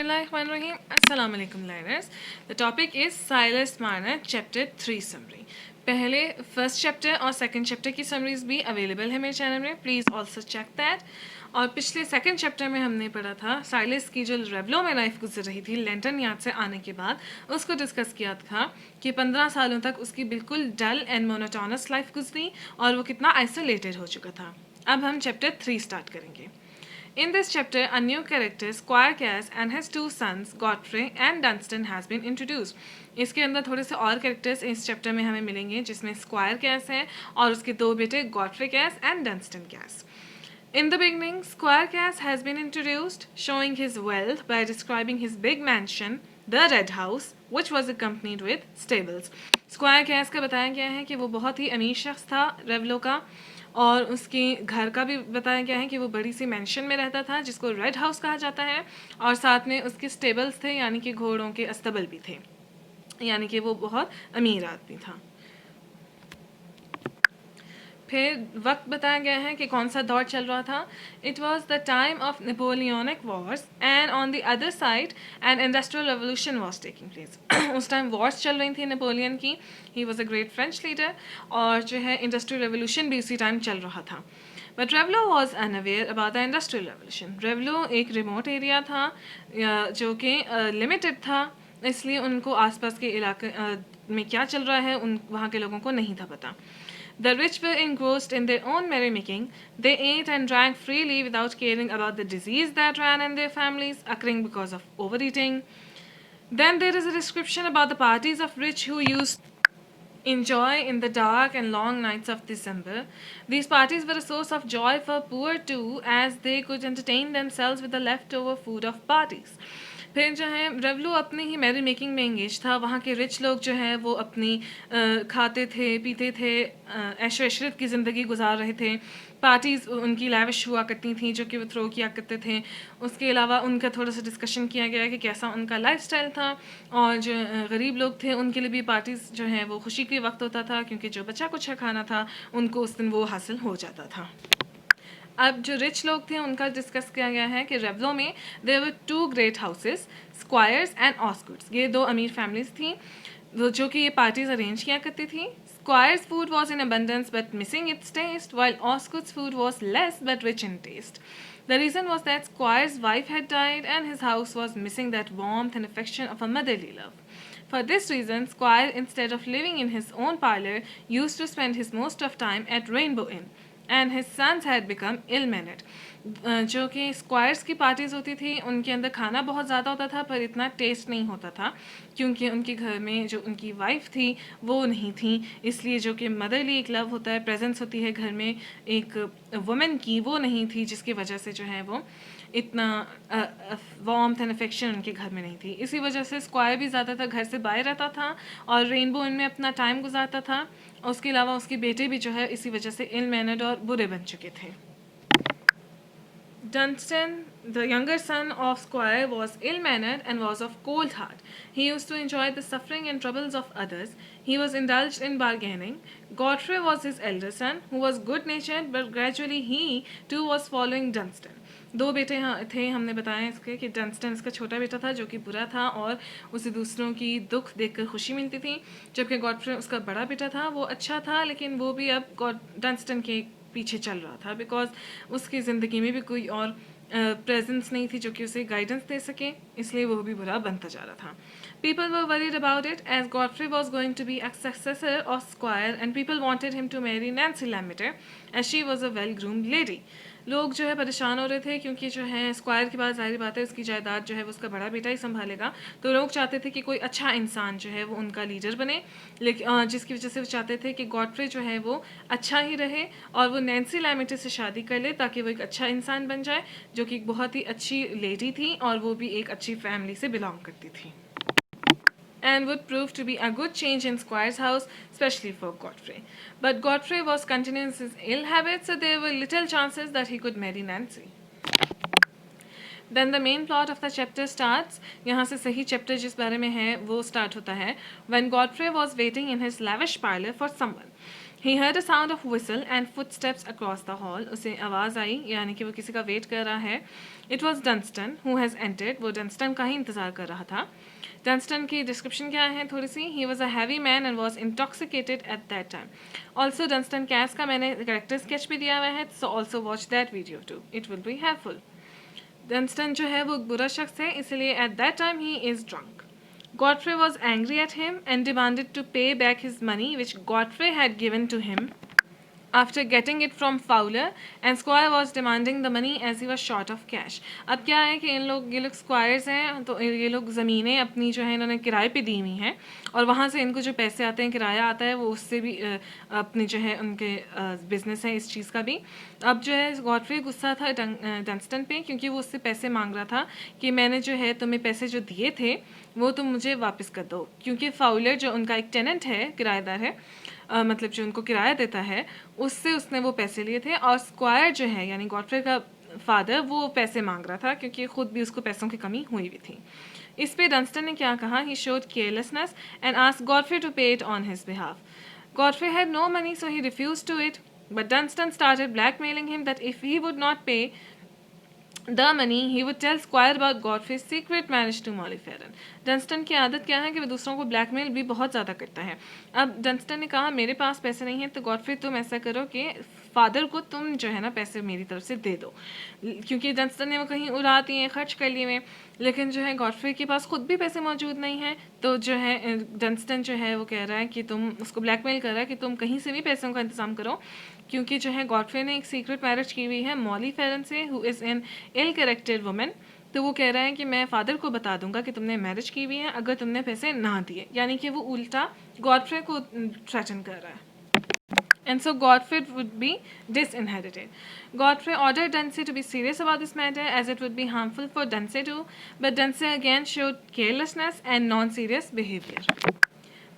Bismillahirrahmanirrahim. Assalamu alaikum learners. The topic is Silas Marner chapter 3 summary. पहले first chapter और second chapter की summaries भी available है मेरे चैनल में, प्लीज़ ऑल्सो चेक दैट। और पिछले सेकंड चैप्टर में हमने पढ़ा था साइलस की जो रेवलो में लाइफ गुजर रही थी लैंटन यार्ड से आने के बाद, उसको डिस्कस किया था कि 15 सालों तक उसकी बिल्कुल डल एंड मोनोटोनस लाइफ गुजरी और वो कितना आइसोलेटेड हो चुका था। अब हम चैप्टर 3 स्टार्ट करेंगे। In this chapter, a new character, Squire Cass, and his two sons, Godfrey and Dunstan, has been introduced. इसके अंदर थोड़े से और कैरेक्टर्स इस चैप्टर में हमें मिलेंगे, जिसमें स्क्वायर कैस है और उसके दो बेटे Godfrey Cass and Dunstan Cass. In the beginning, Squire Cass has been introduced, showing his wealth by describing his big mansion, the Red House, which was accompanied with stables. Squire Cass का बताया गया है कि वो बहुत ही अमीर शख्स था रेवलो का, और उसके घर का भी बताया गया है कि वो बड़ी सी मैंशन में रहता था जिसको रेड हाउस कहा जाता है, और साथ में उसके स्टेबल्स थे यानी कि घोड़ों के अस्तबल भी थे, यानी कि वो बहुत अमीर आदमी था। फिर वक्त बताया गया है कि कौन सा दौर चल रहा था। It was the time of Napoleonic Wars and on the other side an industrial revolution was taking place. उस टाइम वॉर्स चल रही थी नेपोलियन की, he was a great French leader, और जो है इंडस्ट्रियल रेवोल्यूशन भी उसी टाइम चल रहा था। But Raveloe was unaware about the industrial revolution. Raveloe एक रिमोट एरिया था जो कि लिमिटेड था, इसलिए उनको आसपास के इलाके में क्या चल रहा है उन वहाँ के लोगों को नहीं था पता। The rich were engrossed in their own merrymaking. They ate and drank freely without caring about the disease that ran in their families, occurring because of overeating. Then there is a description about the parties of rich who used enjoy in the dark and long nights of December. These parties were a source of joy for poor too, as they could entertain themselves with the leftover food of parties. फिर जो है रेवलो अपनी ही Mary making में engage था। वहाँ के rich लोग जो है वो अपनी खाते थे पीते थे, ऐशो इशरत की ज़िंदगी गुजार रहे थे। पार्टीज़ उनकी लैविश हुआ करती थी जो कि वो थ्रो किया करते थे। उसके अलावा उनका थोड़ा सा डिस्कशन किया गया कि कैसा उनका लाइफस्टाइल था, और जो गरीब लोग थे उनके लिए भी पार्टीज़ जो है वो खुशी के वक्त होता था, क्योंकि जो बचा कुछ खाना था उनको उस दिन वो हासिल हो जाता था। अब जो रिच लोग थे उनका डिस्कस किया गया है कि रेवलो में there were two great houses, squires and Osgoods. ये दो अमीर फैमिलीज थी जो कि ये पार्टीज अरेंज किया करती थी। Squire's food was in abundance but missing its taste, while Osgood's food was less but rich in taste. The reason was that Squire's wife had died and his house was missing that warmth and affection of a motherly love. For this reason, Squire, instead of living in his own parlor, used to spend his most of time at Rainbow Inn. And his sons had become ill mannered. जो कि squares की parties होती थी उनके अंदर खाना बहुत ज़्यादा होता था पर इतना टेस्ट नहीं होता था, क्योंकि उनके घर में जो उनकी वाइफ थी वो नहीं थी, इसलिए जो कि मदरली एक लव होता है, प्रेजेंस होती है घर में एक वुमेन की, वो नहीं थी, जिसकी वजह से जो है वो इतना वार्मथ एंड अफेक्शन उनके घर में नहीं थी। इसी वजह से स्क्वायर भी ज़्यादातर घर से बाहर रहता था और रेनबो इनमें अपना टाइम गुजारता था। उसके अलावा उसके बेटे भी जो है इसी वजह से इल मैनर्ड और बुरे बन चुके थे। Dunstan, the younger son of Squire, was ill-mannered and was of cold heart. He used to enjoy the suffering and troubles of others. He was indulged in bargaining. Godfrey was his elder son, who was good-natured, but gradually he too was following Dunstan. दो बेटे थे, हमने बताया इसके कि Dunstan इसका छोटा बेटा था जो कि बुरा था और उसे दूसरों की दुख देखकर खुशी मिलती थी, जबकि गॉडफ्रे उसका बड़ा बेटा था, वो अच्छा था लेकिन वो भी अब डंस्टन के पीछे चल रहा था, बिकॉज उसकी ज़िंदगी में भी कोई और प्रेजेंस नहीं थी जो कि उसे गाइडेंस दे सके, इसलिए वो भी बुरा बनता जा रहा था। People were worried about it as Godfrey was going to be a successor of Squire and people wanted him to marry Nancy Lammeter as she was a well-groomed lady. लोग जो है परेशान हो रहे थे क्योंकि जो है स्क्वायर के बाद ज़ाहिर बात है उसकी जायदाद जो है वो उसका बड़ा बेटा ही संभालेगा, तो लोग चाहते थे कि कोई अच्छा इंसान जो है वो उनका लीडर बने, लेकिन जिसकी वजह से वो चाहते थे कि गॉडफ्रे जो है वो अच्छा ही रहे और वो नैन्सी लैमेटर से शादी कर ले ताकि वो एक अच्छा इंसान बन जाए, जो कि एक बहुत ही अच्छी लेडी थी और वो भी एक अच्छी फैमिली से बिलोंग करती थी, and would prove to be a good change in Squire's house, especially for Godfrey. But Godfrey was continuing his ill habits, so there were little chances that he could marry Nancy. Then the main plot of the chapter starts. यहाँ से सही chapter जिस बारे में है वो start होता है. When Godfrey was waiting in his lavish parlor for someone. He heard a sound of whistle and footsteps across the hall. उसे आवाज़ आई यानी कि वो किसी का वेट कर रहा है. It was Dunstan who has entered. वो Dunstan का ही इंतज़ार कर रहा था. Dunstan की डिस्क्रिप्शन क्या है थोड़ी सी. He was a heavy man and was intoxicated at that time. Also Dunstan Cass का मैंने कैरेक्टर स्केच भी दिया हुआ है, so also watch that video too. It will be helpful. Dunstan जो है वो बुरा शख्स है, इसलिए at that time he is drunk. Godfrey was angry at him and demanded to pay back his money which Godfrey had given to him after getting it from Fowler, and Squire was demanding the money as he was short of cash. अब क्या है कि ये लोग squares हैं, तो ये लोग ज़मीनें अपनी जो है इन्होंने किराए पे दी हुई हैं और वहाँ से इनको जो पैसे आते हैं, किराया आता है, वो उससे भी अपनी जो है उनके बिजनेस है इस चीज़ का भी. अब जो है गॉडफ्री गुस्सा था डंस्टन पे, क्योंकि वो उससे पैसे मांग रहा था कि मैंने जो है तुम्हें पैसे जो दिए थे वो तुम मुझे वापस कर दो, क्योंकि फाउलर जो उनका एक टेनेंट है, किराएदार है, मतलब जो उनको किराया देता है, उससे उसने वो पैसे लिए थे. और स्क्वायर जो है यानी गॉडफ्रे का फादर, वो पैसे मांग रहा था क्योंकि खुद भी उसको पैसों की कमी हुई हुई थी. इस पे डंस्टन ने क्या कहा, he showed carelessness and asked Godfrey to pay it on his behalf. Godfrey had no money so he refused to it, but Dunstan started blackmailing him that if he would not pay the money he would tell Squire about Godfrey's secret marriage to Molly Farron. Dunstan की आदत क्या है कि वो दूसरों को blackmail भी बहुत ज़्यादा करता है. अब डंस्टन ने कहा मेरे पास पैसे नहीं हैं, तो गॉडफ्री तुम ऐसा करो कि फादर को तुम जो है ना पैसे मेरी तरफ से दे दो, क्योंकि डंस्टन ने वो कहीं उड़ा दिए, खर्च कर लिए, लेकिन जो है गॉडफ्री के पास खुद भी पैसे मौजूद नहीं हैं. तो जो है डंस्टन जो है वो कह रहा है कि तुम उसको ब्लैकमेल कर रहा है कि तुम कहीं से भी पैसों का इंतज़ाम करो, क्योंकि जो है गॉडफ्री ने एक सीक्रेट मैरिज की हुई है मॉली फेरन से, who is an ill charactered women. तो वो कह रहा है कि मैं फादर को बता दूंगा कि तुमने मैरिज की हुई है अगर तुमने पैसे ना दिए, यानी कि वो उल्टा गॉडफ्रे को थ्रेटन कर रहा है. And so Godfrey would be disinherited. Godfrey ordered Dunsey to be serious about this matter as it would be harmful for Dunsey too, but Dunsey again showed carelessness and non-serious behavior.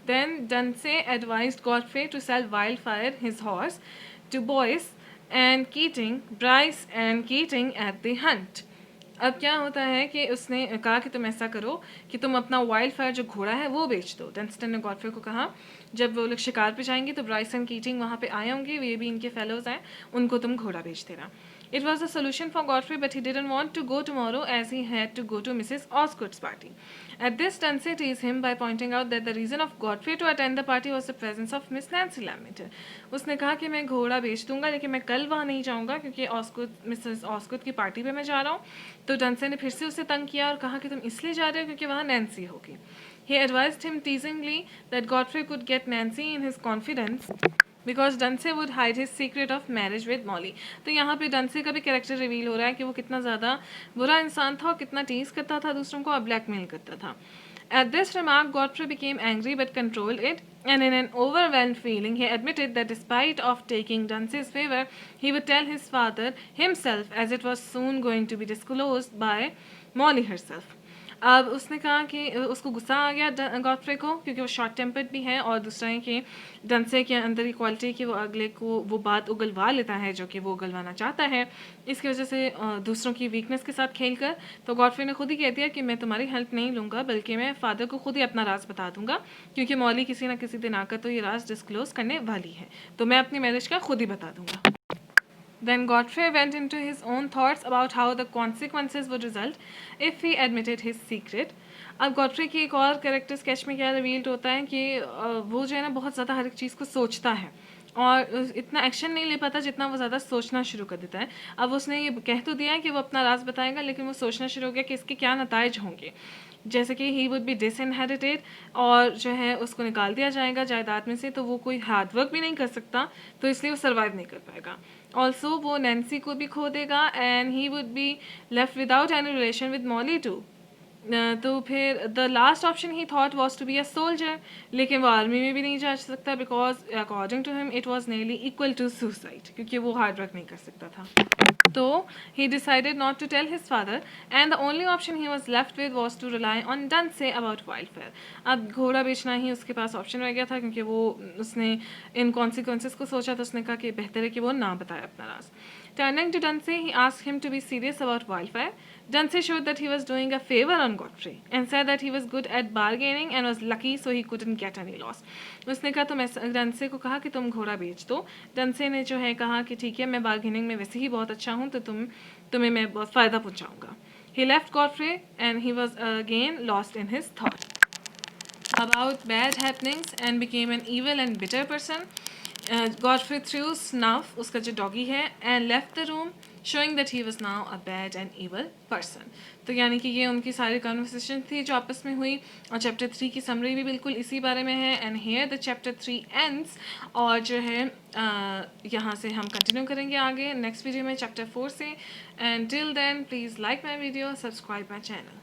Then Dunsey advised Godfrey to sell Wildfire, his horse, to Boyce and Keating, Bryce and Keating at the hunt. अब क्या होता है कि उसने कहा कि तुम ऐसा करो कि तुम अपना वाइल्ड फायर जो घोड़ा है वो बेच दो. डंस्टन ने गॉडफ्रे को कहा जब वो लोग शिकार पे जाएंगे तो ब्राइस एंड कीटिंग वहाँ पे आए होंगे, ये भी इनके फेलोज हैं, उनको तुम घोड़ा बेच देना. It was a solution for Godfrey, but he didn't want to go tomorrow as he had to go to Mrs. Osgood's party. At this, Dunsey teased him by pointing out that the reason of Godfrey to attend the party was the presence of Miss Nancy Lammeter. उसने कहा कि मैं घोड़ा बेच दूंगा लेकिन मैं कल वहाँ नहीं जाऊँगा क्योंकि मिसेस ऑस्गुड की पार्टी पे मैं जा रहा हूँ. तो डंसे ने फिर से उसे तंग किया और कहा कि तुम इसलिए जा रहे हो क्योंकि वहाँ नैन्सी होगी. He advised him teasingly that Godfrey could get Nancy in his confidence because Dunsey would hide his secret of marriage with Molly. तो यहाँ पे Dunsey का भी कैरेक्टर रिवील हो रहा है कि वो कितना ज़्यादा बुरा इंसान था और कितना टीज करता था दूसरों को और ब्लैकमेल करता था. At this remark, Godfrey became angry but controlled it, and in an overwhelmed feeling, he admitted that despite of taking Dunsey's favor, he would tell his father himself, as it was soon going to be disclosed by Molly herself. अब उसने कहा कि उसको गुस्सा आ गया Godfrey को, क्योंकि वो शॉर्ट टेम्पर्ड भी है और दूसरा है कि डंसे के अंदर ही क्वालिटी कि वो अगले को वो बात उगलवा लेता है जो कि वो उगलवाना चाहता है. इसकी वजह से दूसरों की वीकनेस के साथ खेल कर तो गॉडफ्रे ने खुद ही कह दिया कि मैं तुम्हारी हेल्प नहीं लूँगा बल्कि मैं फादर को खुद ही अपना राज बता दूंगा, क्योंकि मॉली किसी ना किसी दिन आकर तो ये राज डिस्क्लोज करने वाली है, तो मैं अपनी मैरिज का खुद ही बता दूंगा. Then Godfrey went into his own thoughts about how the consequences would result if he admitted his secret. अब गॉडफ्रे की एक और कैरेक्टर स्केच में क्या रिवील्ड होता है कि वो जो है ना बहुत ज़्यादा हर एक चीज़ को सोचता है और इतना एक्शन नहीं ले पाता जितना वो ज़्यादा सोचना शुरू कर देता है. अब उसने ये कह तो दिया है कि वो अपना राज बताएगा, लेकिन वो सोचना शुरू हो गया कि इसके क्या नताइज होंगे, जैसे कि ही वुड बी डिसइनहेरिटेड और जो है उसको निकाल दिया जाएगा जायदाद में से, तो वो कोई हार्डवर्क भी नहीं कर सकता, तो इसलिए वो सर्वाइव नहीं कर पाएगा. ऑल्सो वो नैन्सी को भी खो देगा and he would be left without any relation with Molly too. तो फिर the last option he thought was to be a soldier, लेकिन वो आर्मी में भी नहीं जा सकता because according to him it was nearly equal to suicide, क्योंकि वो हार्ड वर्क नहीं कर सकता था. तो he decided not to tell his father and the only option he was left with was to rely on Dunsey about Wildfire. अब घोड़ा बेचना ही उसके पास ऑप्शन रह गया था, क्योंकि वो उसने इन कॉन्सिक्वेंसेस को सोचा तो उसने कहा कि बेहतर है कि वो ना बताए अपना राज. Turning to Dunsey, he asked him to be serious about Wildfire. Dunsey showed that he was doing a favor on Godfrey and said that he was good at bargaining and was lucky so he couldn't get any loss. उसने कहा तुम डंसे को कहा कि तुम घोड़ा बेच दो. डंसे ने जो है कहा कि ठीक है मैं बार्गेनिंग में वैसे ही बहुत अच्छा हूँ तो तुम्हें मैं बहुत फ़ायदा पहुँचाऊँगा. He left Godfrey and he was again lost in his thought about bad happenings and became an evil and bitter person. Godfrey threw Snuff, उसका जो डॉगी है, and left the room, showing that he was now a bad and evil person. तो यानी कि ये उनकी सारी conversation थी जो आपस में हुई, और चैप्टर 3 की समरी भी बिल्कुल इसी बारे में है. And here the chapter 3 ends. और जो है यहाँ से हम कंटिन्यू करेंगे आगे नेक्स्ट वीडियो में चैप्टर 4 से. And till then please like my video, subscribe my channel.